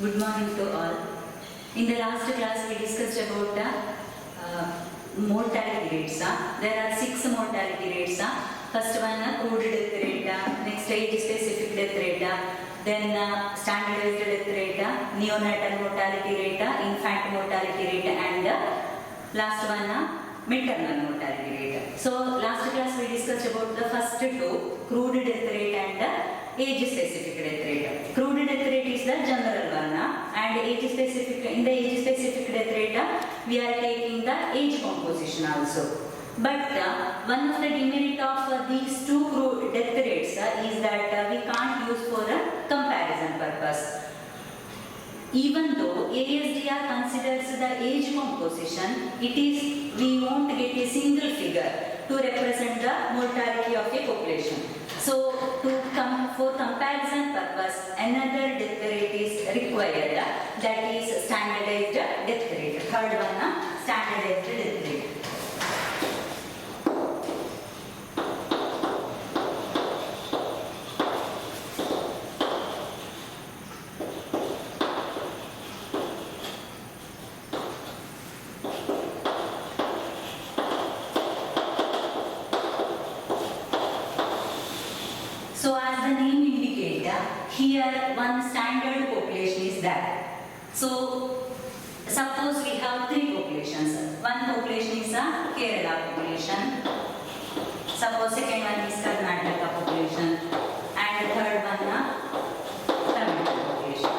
Good morning to all. In the last class, we discussed about mortality rates. There are 6 mortality rates. First one, crude death rate, next age-specific death rate, then standardized death rate, neonatal mortality rate, infant mortality rate, and last one, maternal mortality rate. So, last class we discussed about the first two, crude death rate and age-specific death rate. Crude death rate is the general one, and age-specific, in the age-specific death rate, we are taking the age composition also. But one of the demerit of these two crude death rates is that we can't use for a comparison purpose. Even though ASDR considers the age composition, we won't get a single figure to represent the mortality of a population. So, for comparison purpose, another death rate is required, that is standardized death rate. Third one, standardized death rate. So as the name indicates, here one standard population is there. So suppose we have 3 populations. One population is a Kerala population. Suppose second one is Karnataka population. And third one Tamil Nadu population.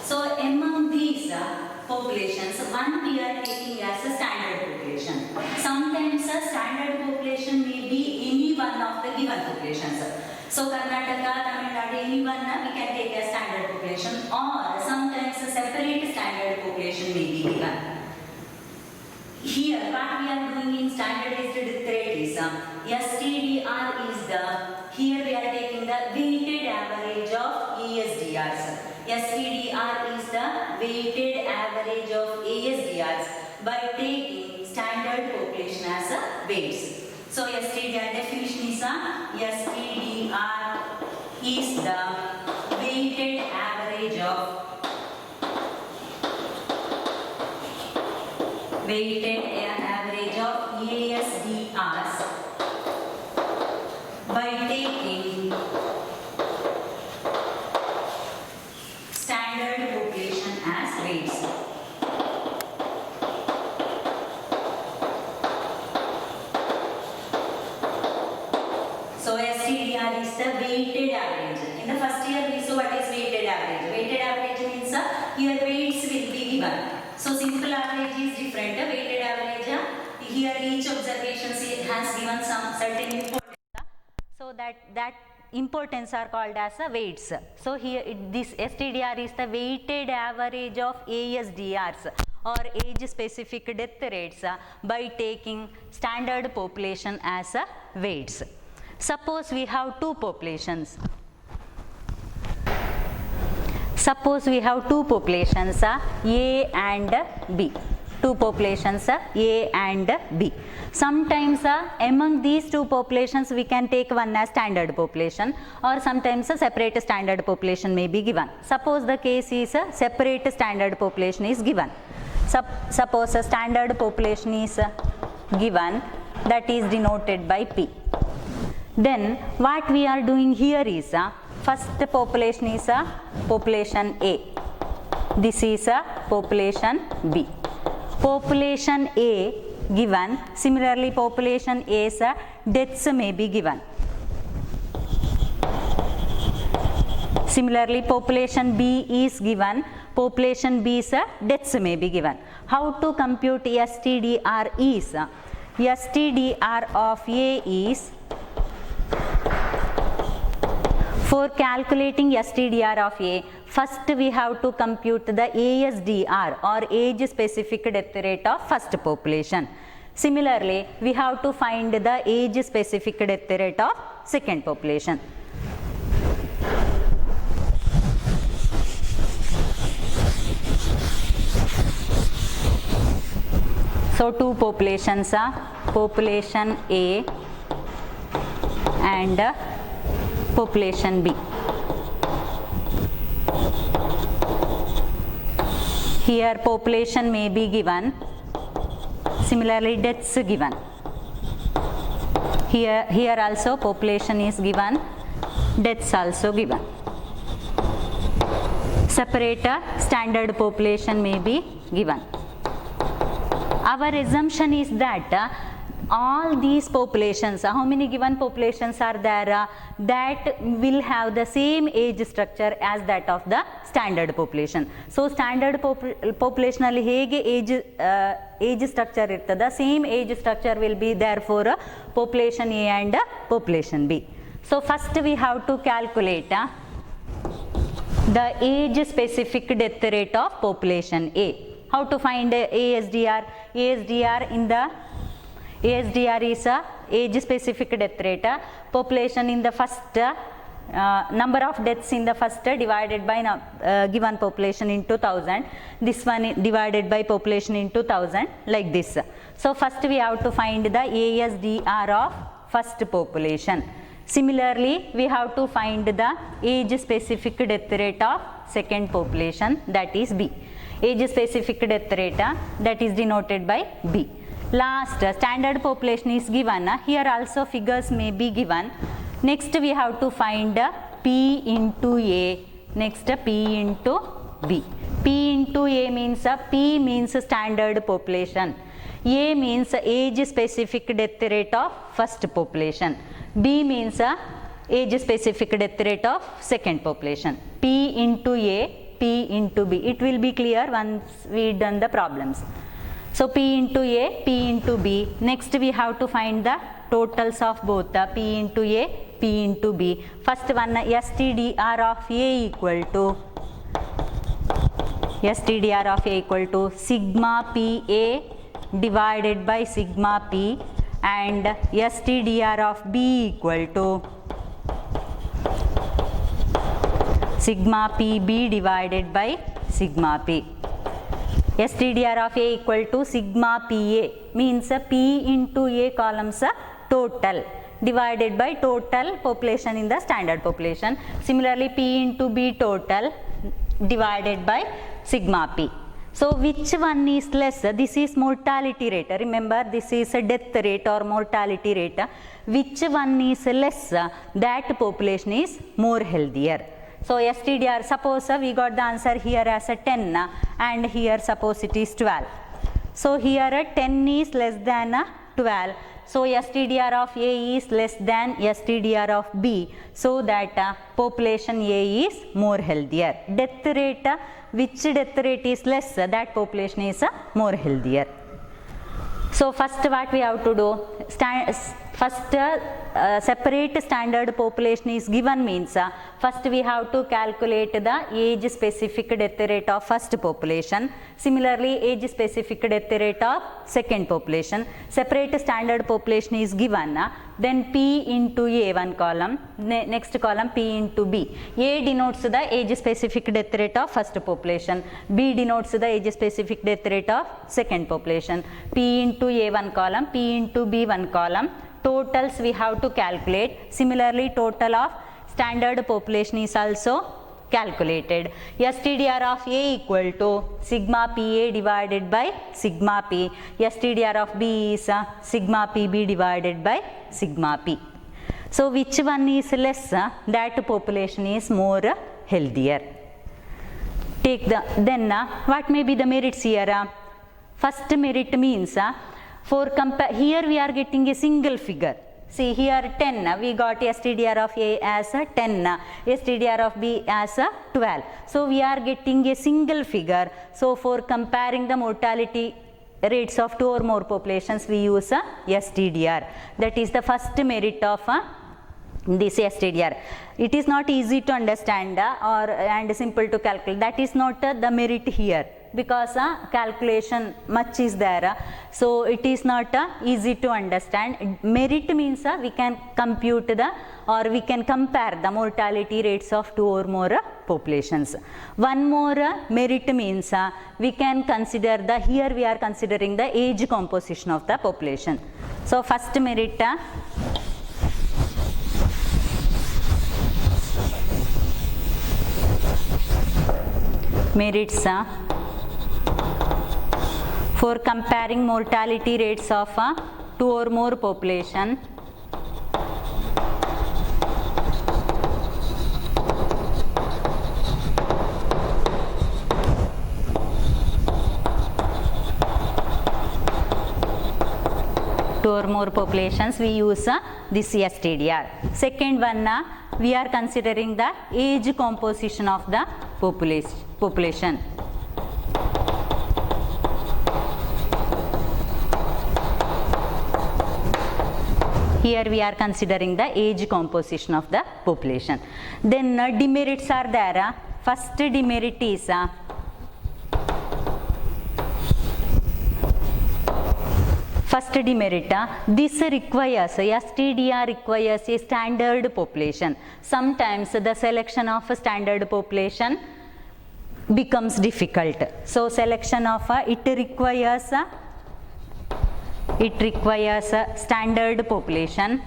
So among these populations, one we are taking as a standard population. Sometimes a standard population may be any one of the given populations. So Karnataka, Tamil Nadu, anyone we can take a standard population, or sometimes a separate standard population may be given. Here what we are doing in standardized death rate is STDR is here we are taking the weighted average of ASDRs. STDR is the weighted average of ASDRs by taking standard population as a weights. So STDR definition is STDR is the weighted average of ASDRs by taking standard population as weights. So STDR is the weighted average. In the first year we saw what is weighted average. Weighted average means here weights will be given. So simple average is different. Weighted average, here each observation has given some certain importance. So that importance are called as weights. So here this STDR is the weighted average of ASDRs or age specific death rates by taking standard population as weights. Suppose we have 2 populations. Suppose we have 2 populations A and B. 2 populations A and B. Sometimes among these 2 populations we can take one as standard population, or sometimes a separate standard population may be given. Suppose the case is a separate standard population is given. Suppose a standard population is given, that is denoted by P. Then what we are doing here is first population is population A. This is population B. Population A given, similarly population A's deaths may be given. Similarly population B is given, population B's deaths may be given. How to compute STDR is, STDR of A is, for calculating STDR of A, first we have to compute the ASDR or age specific death rate of first population. Similarly, we have to find the age specific death rate of second population. So 2 populations are population A and population B. Here population may be given. Similarly, deaths given. Here also population is given, deaths also given. Separate standard population may be given. Our assumption is that all these populations, how many given populations are there, that will have the same age structure as that of the standard population. So standard population alli hege age structure irtada, same age structure will be there for population A and population B. So first we have to calculate the age specific death rate of population A. How to find ASDR? ASDR in the ASDR is age specific death rate, population in the first, number of deaths in the first divided by given population in 2000, this one divided by population in 2000, like this. So first we have to find the ASDR of first population. Similarly, we have to find the age specific death rate of second population, that is B. Age specific death rate, that is denoted by B. Last, standard population is given. Here also figures may be given. Next we have to find P into A. Next P into B. P into A means P means standard population. A means age specific death rate of first population. B means age specific death rate of second population. P into A, P into B. It will be clear once we done the problems. So P into A, P into B. Next we have to find the totals of both P into A, P into B. First one, STDR of A equal to sigma PA divided by sigma P, and STDR of B equal to sigma PB divided by sigma P. STDR of A equal to sigma PA means P into A columns total divided by total population in the standard population. Similarly, P into B total divided by sigma P. So which one is less? This is mortality rate. Remember, this is a death rate or mortality rate. Which one is less? That population is more healthier. So STDR, suppose we got the answer here as a 10 and here suppose it is 12. So here 10 is less than 12. So STDR of A is less than STDR of B. So that population A is more healthier. Death rate, which death rate is less? That population is more healthier. So first what we have to do? Separate standard population is given means first we have to calculate the age specific death rate of first population. Similarly, age specific death rate of second population. Separate standard population is given, then P into A one column, next column P into B. A denotes the age specific death rate of first population, B denotes the age specific death rate of second population. P into A one column, P into B one column. Totals we have to calculate. Similarly, total of standard population is also calculated. STDR of A equal to sigma PA divided by sigma P. STDR of B is sigma PB divided by sigma P. So which one is less? That population is more healthier. Take the then what may be the merits here? First merit means for here we are getting a single figure. See here 10, we got STDR of A as 10, STDR of B as 12. So we are getting a single figure. So for comparing the mortality rates of two or more populations, we use STDR. That is the first merit of this STDR. It is not easy to understand and simple to calculate. That is not the merit here, because calculation much is there, so it is not easy to understand. Merit means we can compute the or we can compare the mortality rates of two or more populations. One more merit means we can consider the, here we are considering the age composition of the population. So first merit, merits For comparing mortality rates of 2 or more population, populations, we use this STDR. Second one, we are considering the age composition of the population. Here we are considering the age composition of the population. Then demerits are there. First demerit is this requires, STDR requires a standard population. Sometimes the selection of a standard population becomes difficult. So selection of it requires a standard population,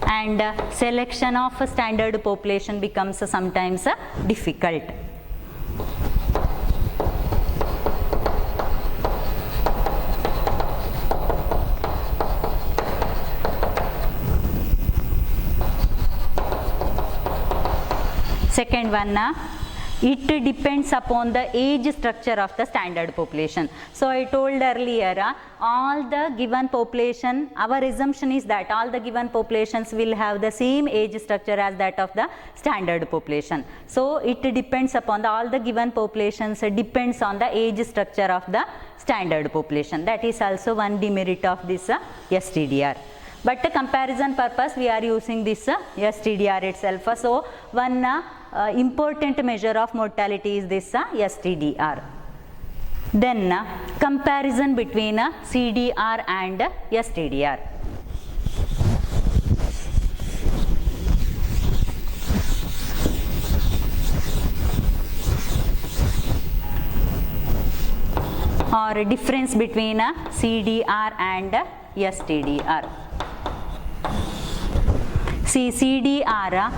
and selection of a standard population becomes sometimes difficult. Second one, it depends upon the age structure of the standard population. So I told earlier, all the given population, our assumption is that all the given populations will have the same age structure as that of the standard population. So it depends upon all the given populations depends on the age structure of the standard population. That is also one demerit of this STDR. But the comparison purpose, we are using this STDR itself. So one important measure of mortality is this STDR. Then comparison between CDR and STDR. Or difference between CDR and STDR. See, CDR,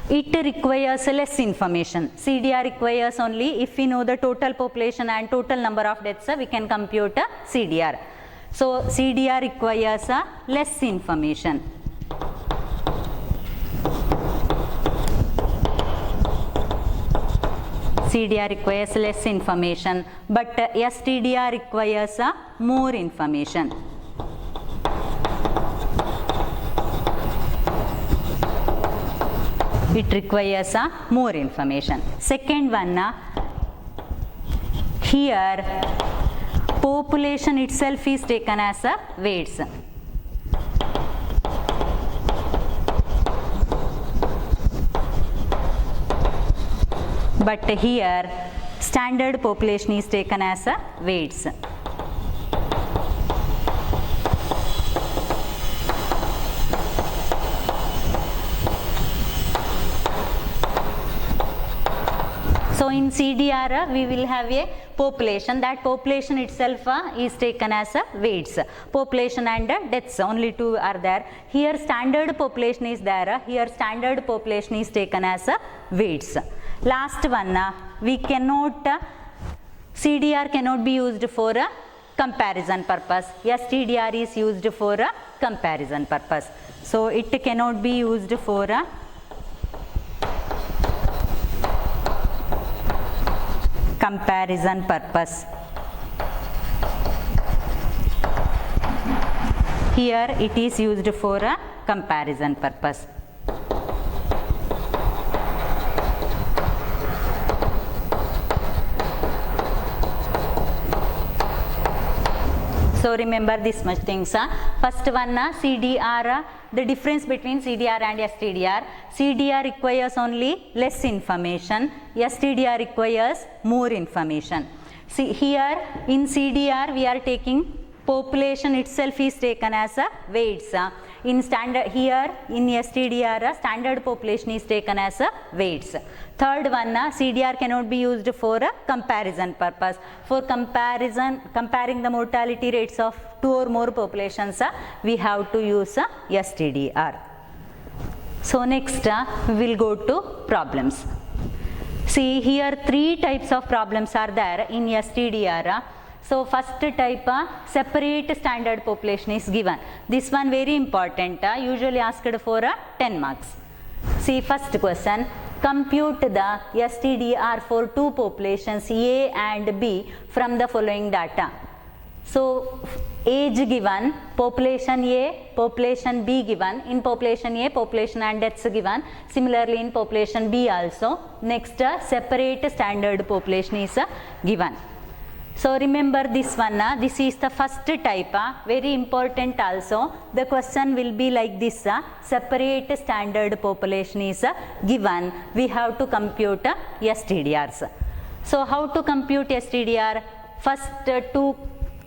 it requires less information. CDR requires only if we know the total population and total number of deaths, we can compute CDR. So CDR requires less information. CDR requires less information, but STDR requires more information. It requires more information. Second one, here population itself is taken as weights. But here standard population is taken as weights. So in CDR we will have a population. That population itself is taken as weights. Population and deaths, only two are there. Here standard population is there. Here standard population is taken as weights. Last one, we cannot, CDR cannot be used for a comparison purpose. STDR is used for a comparison purpose. So it cannot be used for a comparison purpose. Here it is used for a comparison purpose. So remember this much things. First one, CDR, the difference between CDR and STDR. CDR requires only less information. STDR requires more information. See here in CDR we are taking population itself is taken as weights. In standard, here in STDR standard population is taken as weights. Third one, CDR cannot be used for a comparison purpose. For comparing the mortality rates of 2 or more populations, we have to use STDR. So next we will go to problems. See here 3 types of problems are there in STDR. So first type separate standard population is given. This one very important, usually asked for 10 marks. See first question, compute the STDR for two populations A and B from the following data. So age given, population A, population B given. In population A, population and deaths given. Similarly in population B also. Next separate standard population is given. So remember this one, this is the first type, very important also. The question will be like this, separate standard population is given. We have to compute STDRs. So how to compute STDR? First to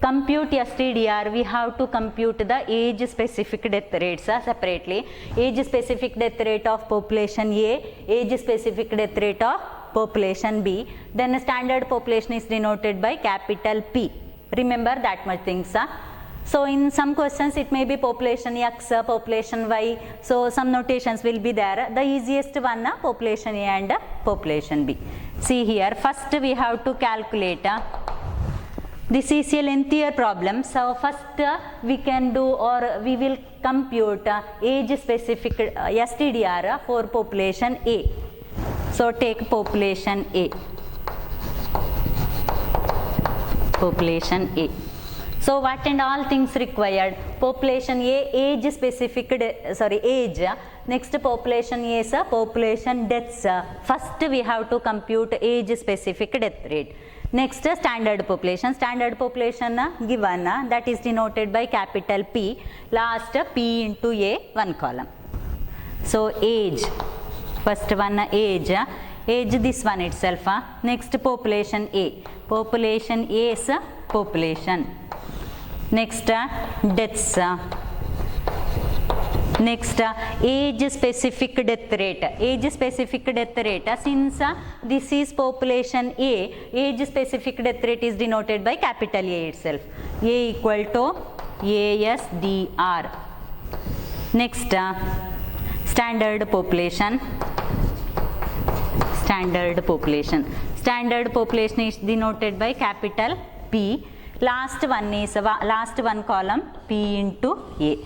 compute STDR, we have to compute the age specific death rates separately. Age specific death rate of population A, age specific death rate of population B. Then standard population is denoted by capital P. Remember that much things. So in some questions it may be population X, population Y. So some notations will be there. The easiest one population A and population B. See here, first we have to calculate. This is a lengthier problem. So first we can do, or we will compute age specific STDR for population A. So take population A. Population A. So what and all things required? Population A, age specific, age. Next population A is population deaths. First we have to compute age specific death rate. Next standard population. Standard population given, that is denoted by capital P. Last P into A, one column. So age. First one age. Age this one itself. Next population A. Population A is population. Next deaths. Next age specific death rate. Age specific death rate, since this is population A, age specific death rate is denoted by capital A itself. A equal to ASDR. Next standard population. Standard population. Standard population is denoted by capital P. Last one column P into A.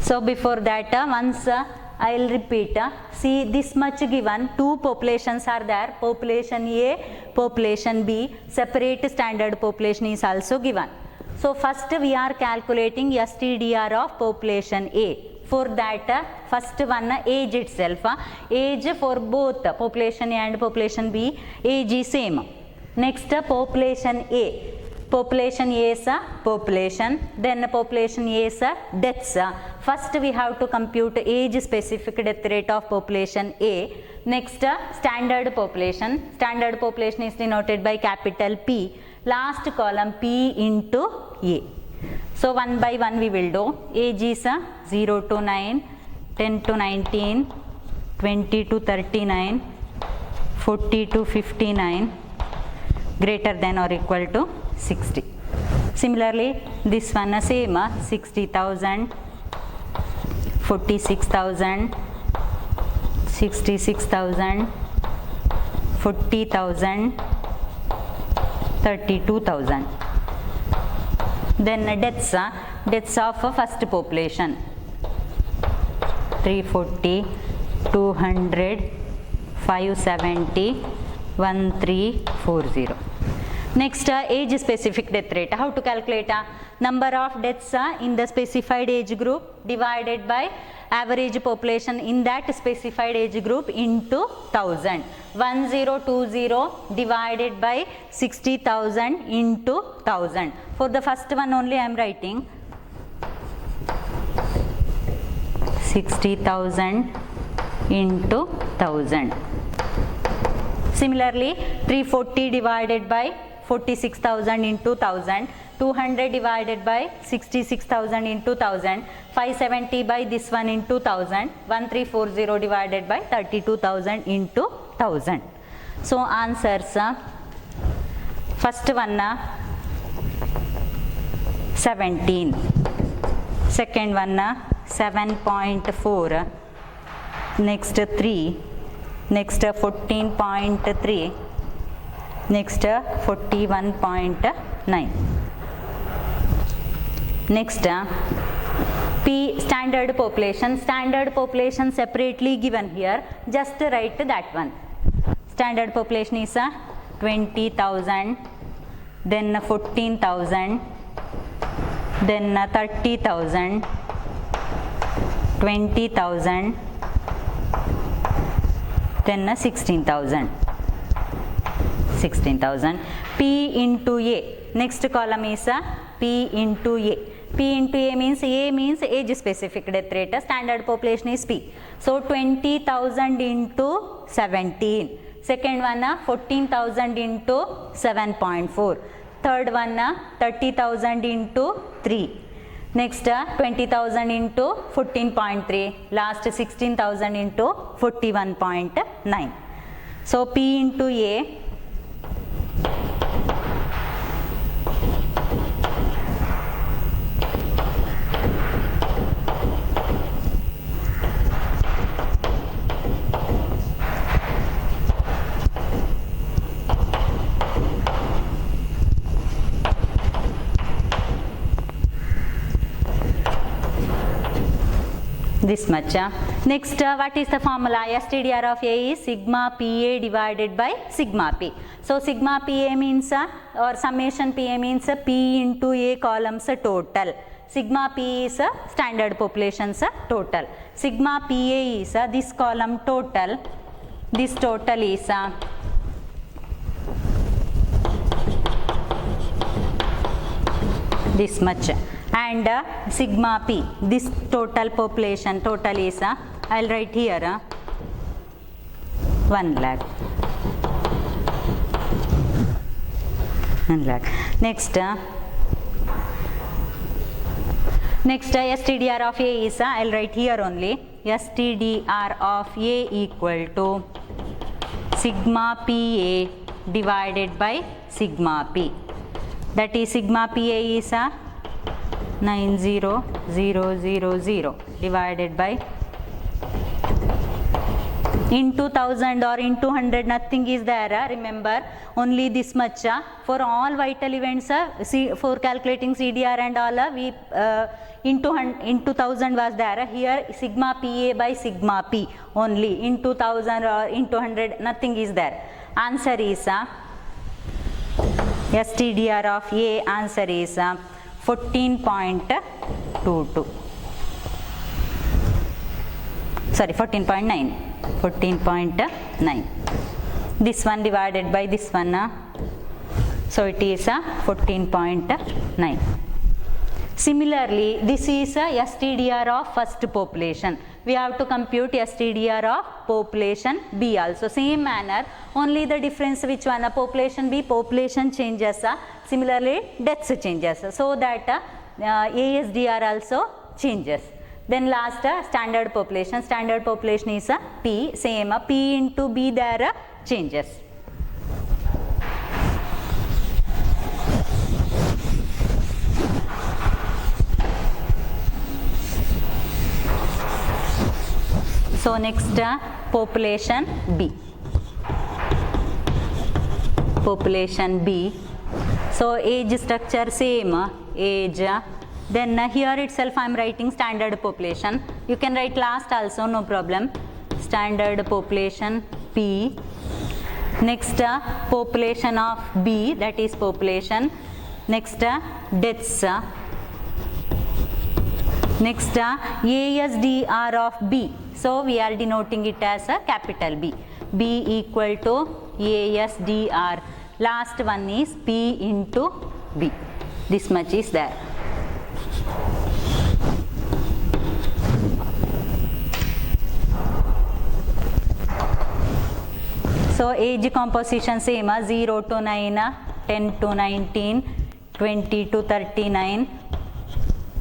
So before that, once I will repeat. See this much given, two populations are there, population A, population B, separate standard population is also given. So first we are calculating STDR of population A. For that, first one age itself, age for both population A and population B, age is same. Next population A. Population A is population, then population A is deaths. First we have to compute age specific death rate of population A. Next standard population. Standard population is denoted by capital P. Last column P into A. So one by one we will do. Age is 0 to 9, 10 to 19, 20 to 39, 40 to 59, greater than or equal to 60. Similarly, this one same, 60,000, 46,000, 66,000, 40,000, 32,000. Then deaths of first population, 340, 200, 570, 1340. Next age specific death rate. How to calculate? Number of deaths in the specified age group divided by average population in that specified age group into 1000. 1020 divided by 60,000 into 1000. For the first one only I am writing 60,000 into 1000. Similarly, 340 divided by 46,000 into 1000, 200 divided by 66,000 into 1000, 570 by this one into 1000, 1340 divided by 32,000 into 1000. So answers, first one 17, second one 7.4, next 3, next 14.3, Next 41.9. Next P standard population. Standard population separately given here. Just write that one. Standard population is 20,000, then 14,000, then 30,000, 20,000, then 16,000. 16,000. P into A. Next column is P into A. P into A means age specific death rate. Standard population is P. So 20,000 into 17. Second one 14,000 into 7.4. Third one 30,000 into 3. Next 20,000 into 14.3. Last 16,000 into 41.9. So P into A. This much. Next, what is the formula? STDR of A is sigma PA divided by sigma P. So sigma PA means or summation PA means P into A columns total. Sigma P is standard populations total. Sigma PA is this column total. This total is this much. And sigma P, this total population, total is, I will write here 1 lakh. 1 lakh. Next STDR of A is, I will write here only, STDR of A equal to sigma PA divided by sigma P. That is sigma PA is 90000 divided by into 1000 or into 100, nothing is there. Remember only this much. For all vital events, for calculating CDR and all, we into 1000 was there. Here sigma PA by sigma P only. Into 1000 or into 100, nothing is there. Answer is STDR of A, answer is 14.22. Sorry, 14.9. 14.9. This one divided by this one. So it is 14.9. Similarly, this is STDR of first population. We have to compute STDR of population B also. Same manner, only the difference which one, population B, population changes, similarly deaths changes, so that ASDR also changes. Then last standard population is P, same P into B there changes. So next population B. Population B. So age structure same, age. Then here itself I am writing standard population. You can write last also, no problem. Standard population P. Next population of B, that is population. Next deaths. Next ASDR of B. So we are denoting it as a capital B. B equal to ASDR. Last one is P into B. This much is there. So age composition same, 0 to 9, 10 to 19, 20 to 39,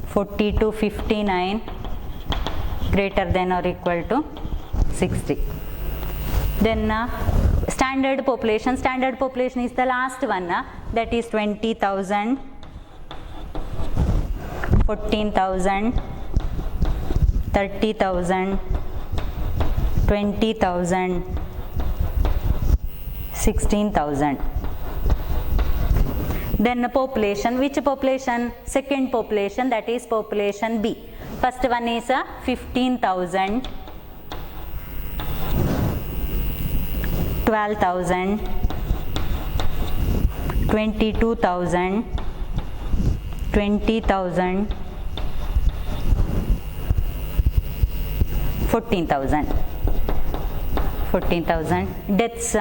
40 to 59, greater than or equal to 60. Then standard population is the last one, that is 20,000, 14,000, 30,000, 20,000, 16,000. Then population, which population? Second population, that is population B. First one is 15,000, 12,000, 22,000, 20,000, 14,000. 14,000. Deaths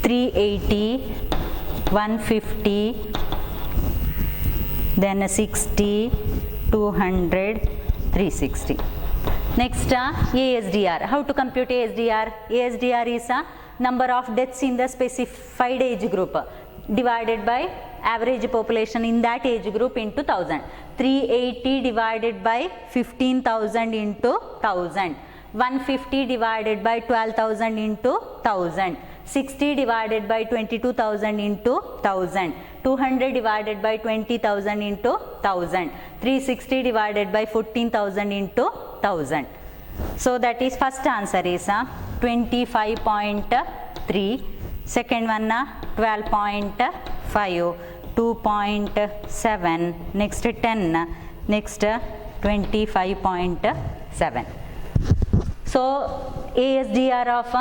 380, 150, then 60, 200, 360. Next ASDR. How to compute ASDR? ASDR is a number of deaths in the specified age group divided by average population in that age group into 1000. 380 divided by 15,000 into 1000. 150 divided by 12,000 into 1000. 60 divided by 22,000 into 1000. 200 divided by 20,000 into 1000. 360 divided by 14,000 into 1000. So that is first answer is 25.3. Second one 12.5. 2.7. Next 10. Next 25.7. So ASDR of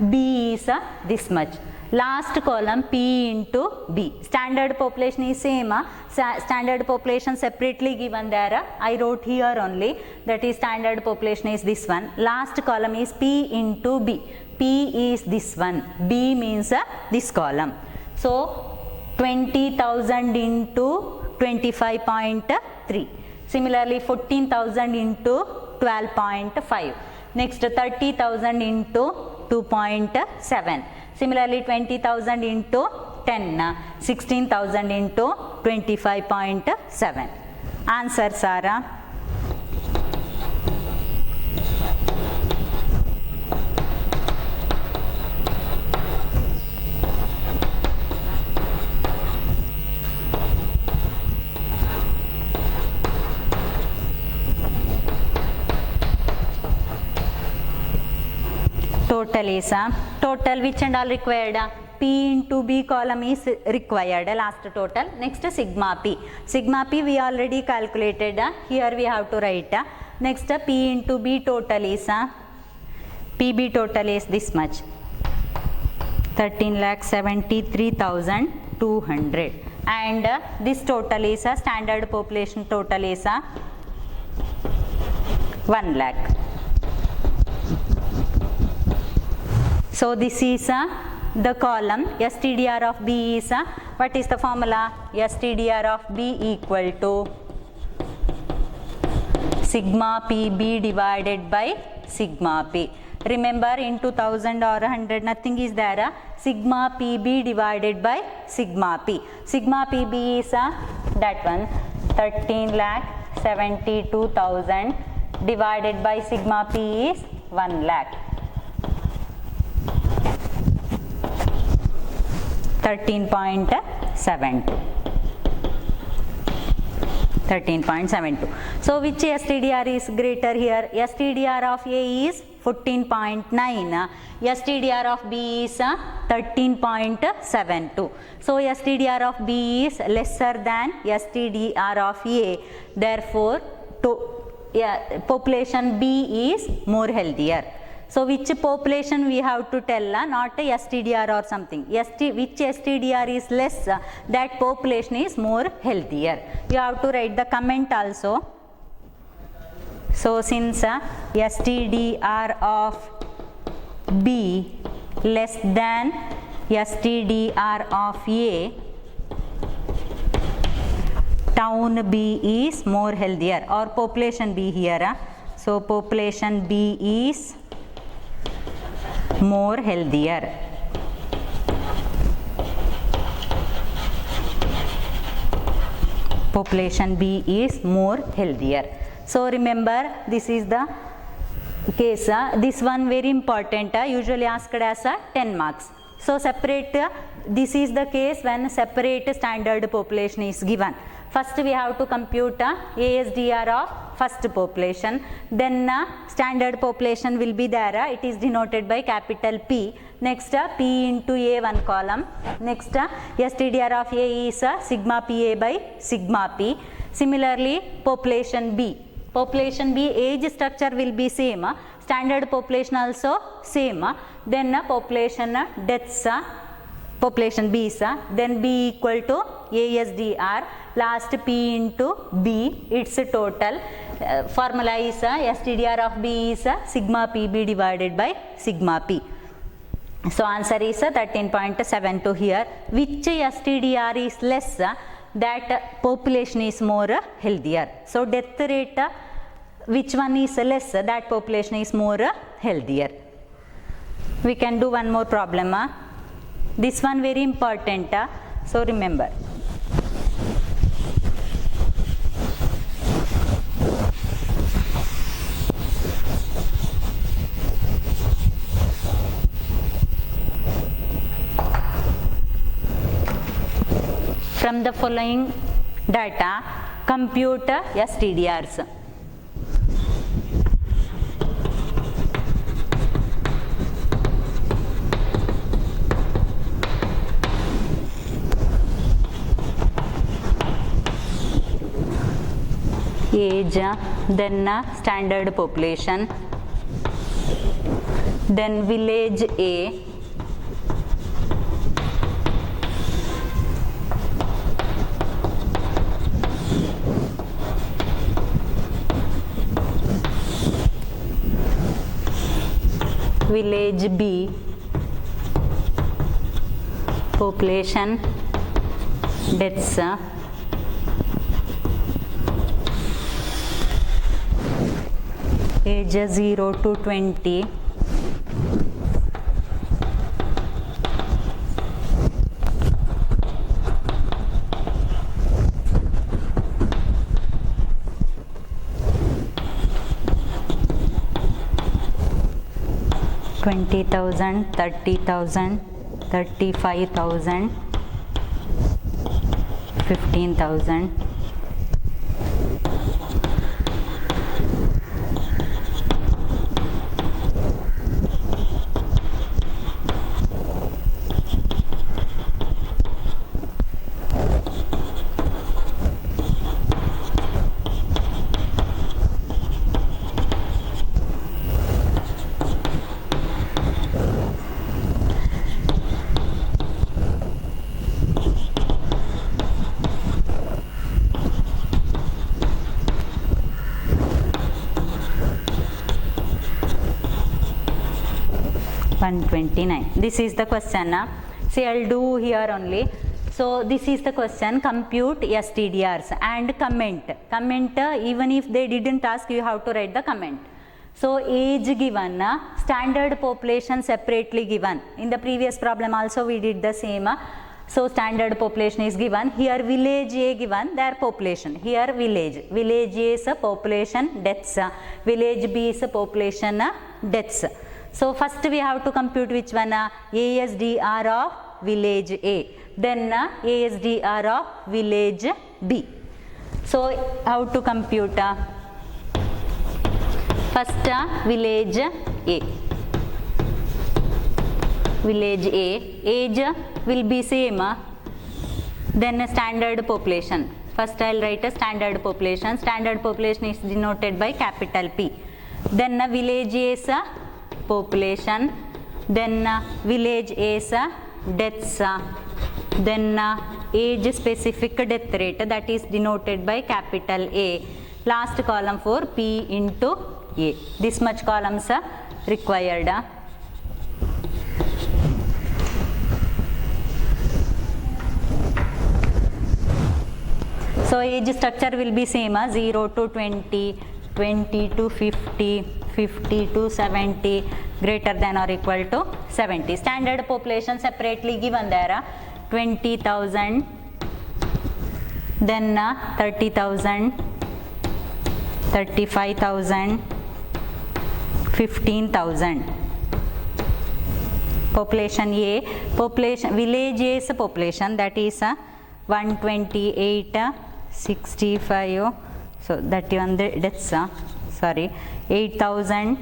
B is this much. Last column P into B. Standard population is same. Standard population separately given there. I wrote here only. That is standard population is this one. Last column is P into B. P is this one. B means this column. So 20,000 into 25.3. Similarly 14,000 into 12.5. Next 30,000 into 2.7. Similarly 20,000 into 10. 16,000 into 25.7. Answers are total is total which and all required? P into B column is required, last total. Next sigma P. Sigma P we already calculated, here we have to write. Next P into B total is PB total is this much, 13,73,200, and this total is standard population total is 1 lakh. So this is the column. STDR of B is what is the formula? STDR of B equal to sigma PB divided by sigma P. Remember into 1000 or 100 nothing is there. Sigma PB divided by sigma P. Sigma PB is that one, 13,72,000 divided by sigma P is 1 lakh. 13.72. 13.72. So which STDR is greater here? STDR of A is 14.9. STDR of B is 13.72. So STDR of B is lesser than STDR of A. Therefore, population B is more healthier. So which population we have to tell, not a STDR or something. Which STDR is less, that population is more healthier. You have to write the comment also. So since STDR of B less than STDR of A, town B is more healthier, or population B here. So population B is more healthier. Population B is more healthier. So remember, this is the case. This one very important, usually asked as 10 marks. So separate, this is the case when separate standard population is given. First we have to compute ASDR of first population, then standard population will be there, it is denoted by capital P. Next P into A one column. Next STDR of A is sigma PA by sigma P. Similarly population B. Population B age structure will be same. Standard population also same. Then population deaths. Population B is then B equal to ASDR, last P into B, its total. Formula is STDR of B is sigma PB divided by sigma P. So answer is 13.72 here. Which STDR is less, that population is more healthier. So death rate, which one is less, that population is more healthier. We can do one more problem. This one very important, so remember. From the following data, compute STDRs. Age, then standard population, then village A, village B, population, deaths, age 0 to 20, $20,000, $30,000, $35,000, $15,000. This is the question. See, I'll do here only. So this is the question, compute STDRs and comment. Comment, even if they didn't ask you how to write the comment. So age given, standard population separately given. In the previous problem also we did the same. So standard population is given. Here village A given, their population. Here village. Village A is a population deaths. Village B is a population deaths. So first we have to compute which one? ASDR of village A. Then ASDR of village B. So how to compute? First village A. Village A. Age will be same. Then standard population. First I will write a standard population. Standard population is denoted by capital P. Then village A is population, then village is deaths, then age specific death rate, that is denoted by capital A. Last column for P into A. This much columns are required. So age structure will be same, 0 to 20, 20 to 50, 50 to 70, greater than or equal to 70. Standard population separately given there, 20,000, then 30,000, 35,000, 15,000. Population A, population village A is a population, that is 128, 65. So that one deaths, sorry, 8,000,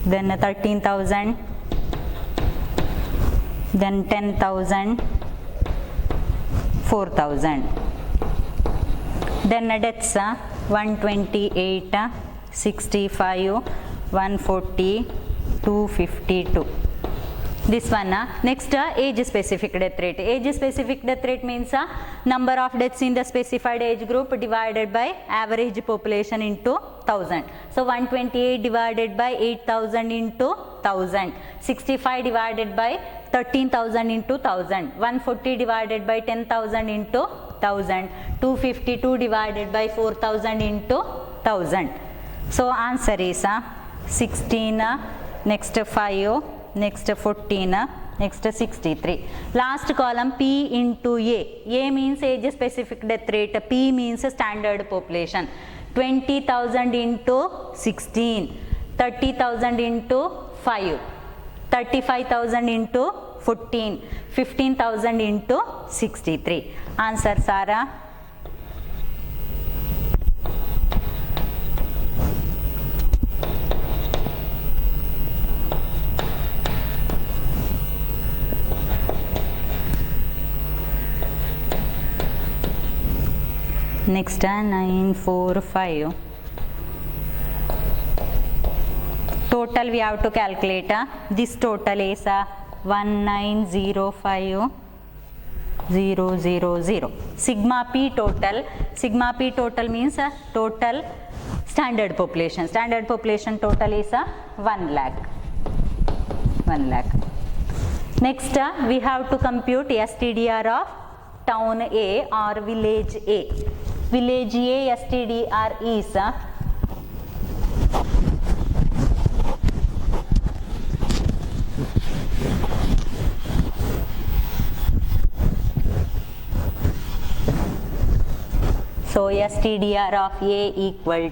then 13,000, then 10,000, 4,000. Then deaths 128, 65, 140, 252. This one. Next, age specific death rate. Age specific death rate means number of deaths in the specified age group divided by average population into 1000. So 128 divided by 8000 into 1000. 65 divided by 13,000 into 1000. 140 divided by 10,000 into 1000. 252 divided by 4,000 into 1000. So answer is 16, next 5, next 14, next 63. Last column P into A. A means age specific death rate, P means standard population. 20,000 into 16, 30,000 into 5, 35,000 into 14, 15,000 into 63. Answers are next 9, 4, 5. Total we have to calculate. This total is 1905,000. Sigma P total. Sigma P total means total standard population. Standard population total is 1 lakh. 1 lakh. Next we have to compute STDR of town A or village A. Village A STDR is so STDR of A equal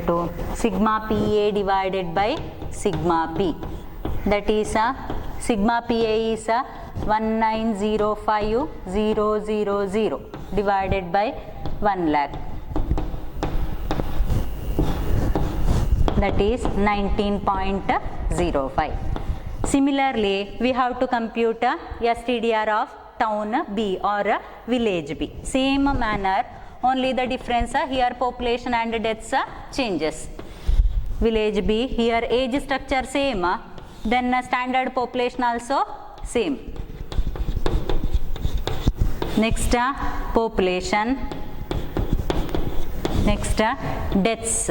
to sigma PA divided by sigma P. That is sigma PA is 1905,000 divided by 1 lakh. That is 19.05. Similarly, we have to compute STDR of town B or village B. Same manner, only the difference here population and deaths changes. Village B, here age structure same, then standard population also same. Next population, next deaths,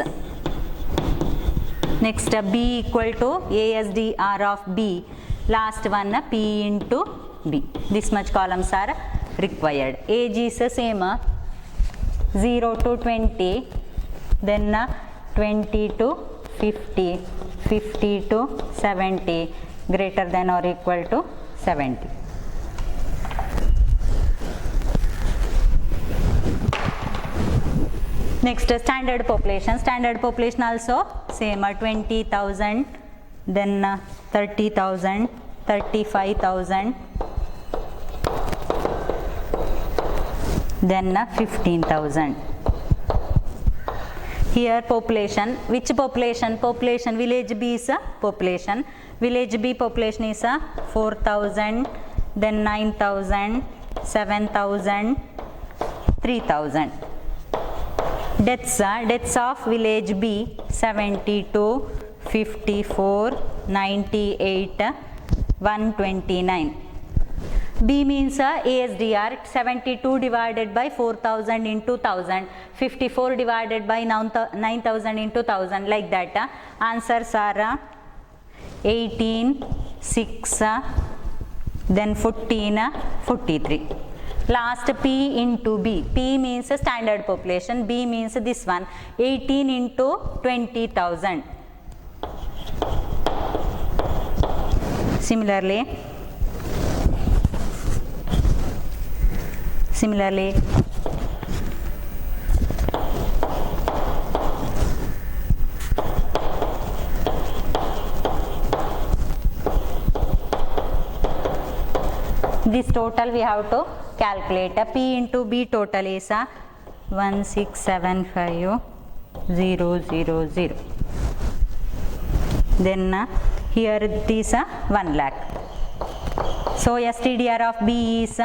next B equal to ASDR of B, last one P into B. This much columns are required. Age is the same, 0 to 20, then 20 to 50, 50 to 70, greater than or equal to 70. Next standard population. Standard population also same, 20,000, then 30,000, 35,000, then 15,000. Here population, which population? Population, village B is a population. Village B population is 4,000, then 9,000, 7,000, 3,000. Deaths of village B 72, 54, 98, 129. B means ASDR, 72 divided by 4,000 into 1000, 54 divided by 9,000 into 1000, like that. Answers are 18, 6, then 14, 43. Last P into B. P means standard population, B means this one, 18 into 20,000. Similarly, this total we have to calculate. P into B total is 1675000. Then here it is 1 lakh. So STDR of B is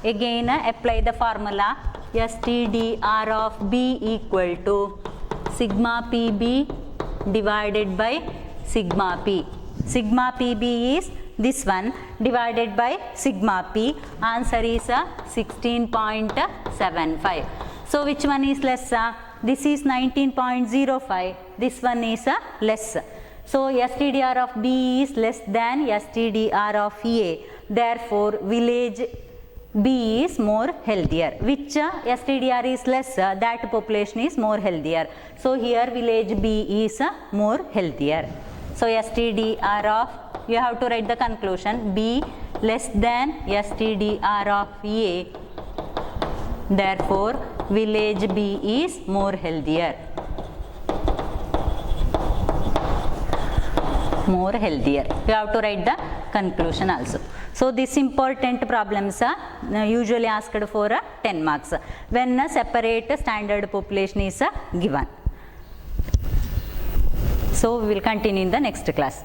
again apply the formula. STDR of B equal to sigma PB divided by sigma P. Sigma PB is this one divided by sigma P. Answer is 16.75. So which one is less? This is 19.05. This one is less. So STDR of B is less than STDR of A. Therefore village B is more healthier. Which STDR is less, that population is more healthier. So here village B is more healthier. So STDR of, you have to write the conclusion, B less than STDR of A. Therefore village B is more healthier. More healthier. You have to write the conclusion also. So these important problems are usually asked for 10 marks when a separate standard population is given. So we will continue in the next class.